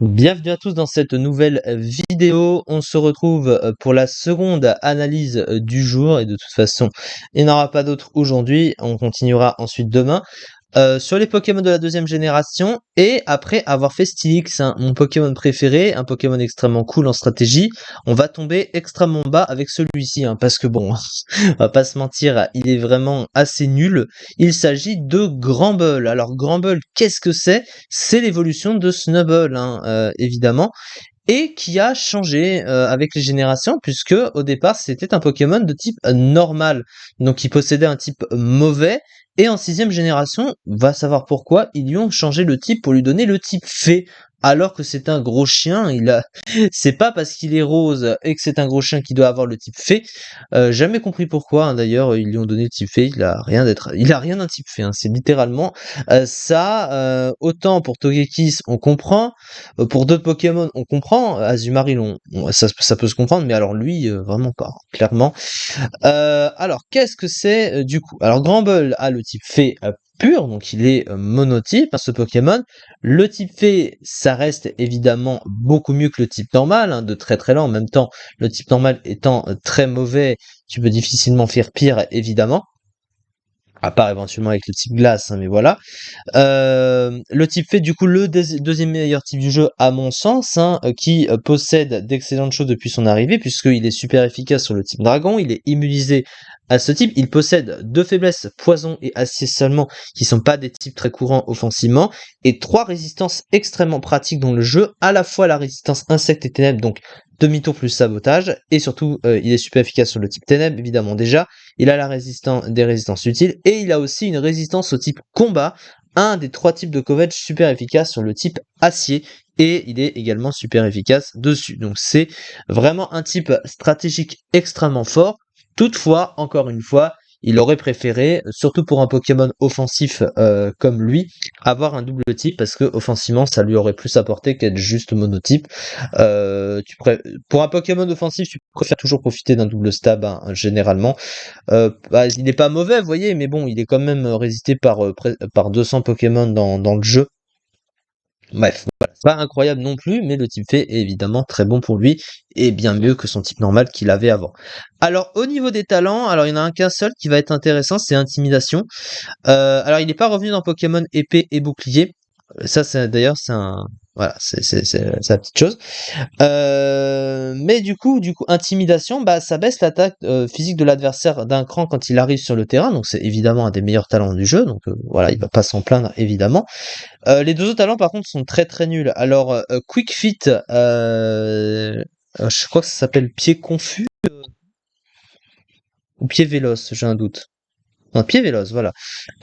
Bienvenue à tous dans cette nouvelle vidéo. On se retrouve pour la seconde analyse du jour et de toute façon, il n'y en aura pas d'autre aujourd'hui. On continuera ensuite demain. Sur les Pokémon de la deuxième génération et après avoir fait Steelix, hein, mon Pokémon préféré, un Pokémon extrêmement cool en stratégie, on va tomber extrêmement bas avec celui-ci, hein, parce que bon, on va pas se mentir, il est vraiment assez nul. Il s'agit de Granbull. Alors Granbull, qu'est-ce que c'est? C'est l'évolution de Snubbull, hein, évidemment, et qui a changé avec les générations, puisque au départ c'était un Pokémon de type normal, donc il possédait un type mauvais, et en sixième génération, va savoir pourquoi, ils lui ont changé le type pour lui donner le type fée, alors que c'est un gros chien, c'est pas parce qu'il est rose et que c'est un gros chien qui doit avoir le type fée, jamais compris pourquoi, hein, d'ailleurs, ils lui ont donné le type fée, il a rien d'un type fée, hein, c'est littéralement ça, autant pour Togekiss, on comprend, pour d'autres Pokémon, on comprend. Azumarill, ça peut se comprendre, mais alors lui, vraiment pas, hein, clairement. Alors, qu'est-ce que c'est du coup? Alors, Granbull a le type fée pur, donc il est monotype, hein, ce Pokémon. Le type fée, ça reste évidemment beaucoup mieux que le type normal, hein, de très très lent. En même temps, le type normal étant très mauvais, tu peux difficilement faire pire, évidemment. À part éventuellement avec le type glace, hein, mais voilà. Le type fait du coup le deuxième meilleur type du jeu à mon sens, hein, qui possède d'excellentes choses depuis son arrivée, puisqu'il est super efficace sur le type dragon, il est immunisé à ce type, il possède deux faiblesses, poison et acier seulement, qui sont pas des types très courants offensivement, et trois résistances extrêmement pratiques dans le jeu, à la fois la résistance insectes et ténèbres, donc demi-tour plus sabotage, et surtout il est super efficace sur le type ténèbres, évidemment déjà, il a des résistances utiles, et il a aussi une résistance au type combat, un des trois types de coverage super efficace sur le type acier, et il est également super efficace dessus. Donc c'est vraiment un type stratégique extrêmement fort. Toutefois, encore une fois, il aurait préféré, surtout pour un Pokémon offensif comme lui, avoir un double type parce que offensivement ça lui aurait plus apporté qu'être juste monotype. Pour un Pokémon offensif, tu préfères toujours profiter d'un double stab, hein, généralement. Il n'est pas mauvais, vous voyez, mais bon, il est quand même résisté par 200 Pokémon dans le jeu. Bref, voilà, c'est pas incroyable non plus, mais le type fée est évidemment très bon pour lui, et bien mieux que son type normal qu'il avait avant. Alors, au niveau des talents, alors il y en a un qu'un seul qui va être intéressant, c'est Intimidation. Alors, il n'est pas revenu dans Pokémon épée et bouclier. Ça, c'est un... Voilà, c'est la petite chose. Mais du coup, intimidation, bah, ça baisse l'attaque physique de l'adversaire d'un cran quand il arrive sur le terrain, donc c'est évidemment un des meilleurs talents du jeu, donc voilà, il va pas s'en plaindre évidemment. Les deux autres talents par contre sont très très nuls. Alors Quick Fit, je crois que ça s'appelle pied confus ou pied véloce, j'ai un doute. Un pied véloce, voilà.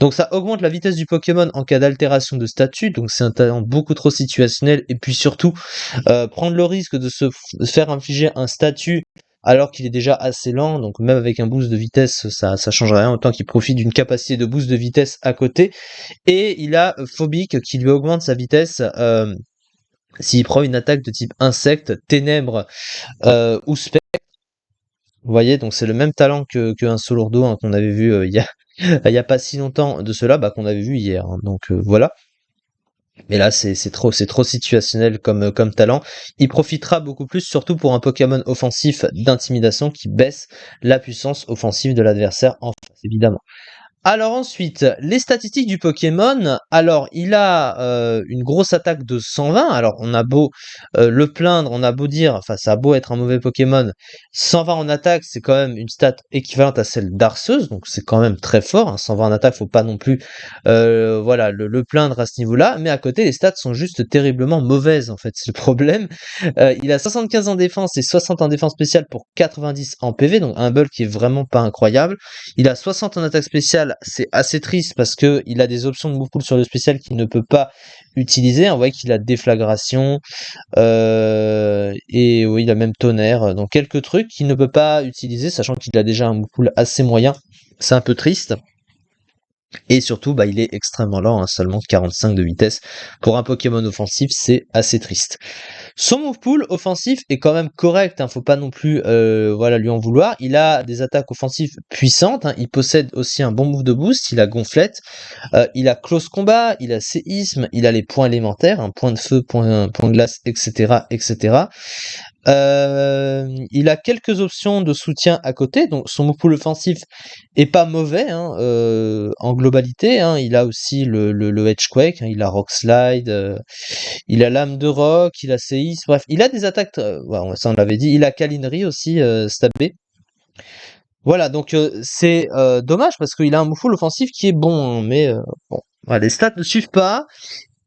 Donc ça augmente la vitesse du Pokémon en cas d'altération de statut, donc c'est un talent beaucoup trop situationnel, et puis surtout, prendre le risque de faire infliger un statut alors qu'il est déjà assez lent, donc même avec un boost de vitesse, ça change rien, autant qu'il profite d'une capacité de boost de vitesse à côté. Et il a Phobique qui lui augmente sa vitesse s'il prend une attaque de type insecte, ténèbres ou spectre. Vous voyez, donc c'est le même talent qu'un Solourdo, hein, qu'on avait vu il y a pas si longtemps de cela, bah, qu'on avait vu hier, hein. Donc voilà. Mais là, c'est trop situationnel comme talent. Il profitera beaucoup plus, surtout pour un Pokémon offensif d'intimidation qui baisse la puissance offensive de l'adversaire en face, évidemment. Alors ensuite, les statistiques du Pokémon. Alors, il a une grosse attaque de 120. Alors, on a beau le plaindre, on a beau dire, enfin, ça a beau être un mauvais Pokémon, 120 en attaque, c'est quand même une stat équivalente à celle d'Arceus, donc c'est quand même très fort, hein. 120 en attaque, faut pas non plus, voilà, le plaindre à ce niveau-là. Mais à côté, les stats sont juste terriblement mauvaises, en fait, c'est le problème. Il a 75 en défense et 60 en défense spéciale pour 90 en PV, donc un build qui est vraiment pas incroyable. Il a 60 en attaque spéciale, c'est assez triste parce que il a des options de move pool sur le spécial qu'il ne peut pas utiliser. On voit qu'il a déflagration, et oui, il a même tonnerre, donc quelques trucs qu'il ne peut pas utiliser, sachant qu'il a déjà un move pool assez moyen. C'est un peu triste. Et surtout, bah, il est extrêmement lent, hein, seulement 45 de vitesse. Pour un Pokémon offensif, c'est assez triste. Son move pool offensif est quand même correct, hein, faut pas non plus voilà, lui en vouloir. Il a des attaques offensives puissantes, hein, il possède aussi un bon move de boost, il a gonflette, il a close combat, il a séisme, il a les points élémentaires, hein, point de feu, point de glace, etc. etc. Il a quelques options de soutien à côté, donc son move pool offensif est pas mauvais, hein, en globalité, hein. Il a aussi le Edgequake, hein, il a Rock Slide, il a Lame de Rock, il a Séisme, bref, il a des attaques, ouais, ça on l'avait dit, il a Calinerie aussi, stabé. Voilà, donc c'est dommage parce qu'il a un move pool offensif qui est bon, hein, mais bon, voilà, les stats ne suivent pas.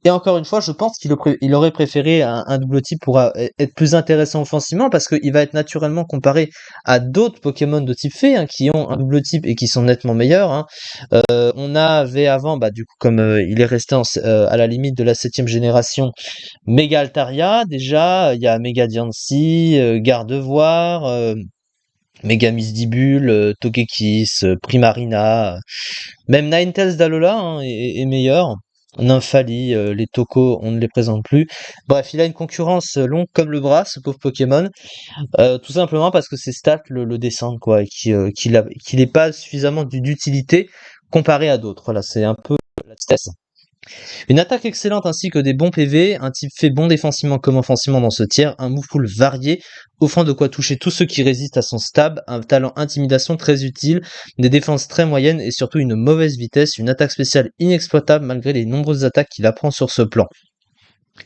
Et encore une fois, je pense il aurait préféré un double type pour être plus intéressant offensivement parce qu'il va être naturellement comparé à d'autres Pokémon de type fée, hein, qui ont un double type et qui sont nettement meilleurs, hein. On avait avant, bah, du coup, comme il est resté à la limite de la 7ème génération, Mega Altaria, déjà, il y a Mega Diancie, Gardevoir, Mega Misdibule, Togekiss, Primarina, même Ninetales d'Alola, hein, est meilleur. Nymphali, les Toko, on ne les présente plus. Bref, il a une concurrence longue comme le bras, ce pauvre Pokémon. Tout simplement parce que ses stats le descendent, quoi, et qu'il n'est pas suffisamment d'utilité comparé à d'autres. Voilà, c'est un peu la tristesse. Une attaque excellente ainsi que des bons PV, un type fait bon défensivement comme offensivement dans ce tiers, un move pool varié, offrant de quoi toucher tous ceux qui résistent à son stab, un talent intimidation très utile, des défenses très moyennes et surtout une mauvaise vitesse, une attaque spéciale inexploitable malgré les nombreuses attaques qu'il apprend sur ce plan.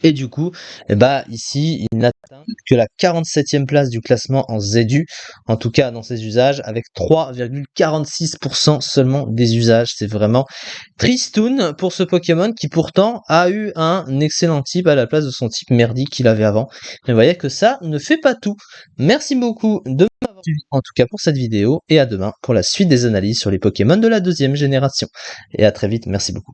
Et du coup, eh bah, ici, il n'atteint que la 47e place du classement en ZU, en tout cas dans ses usages, avec 3,46% seulement des usages. C'est vraiment tristoun pour ce Pokémon qui pourtant a eu un excellent type à la place de son type merdique qu'il avait avant. Mais vous voyez que ça ne fait pas tout. Merci beaucoup de m'avoir suivi, en tout cas pour cette vidéo, et à demain pour la suite des analyses sur les Pokémon de la 2e génération. Et à très vite, merci beaucoup.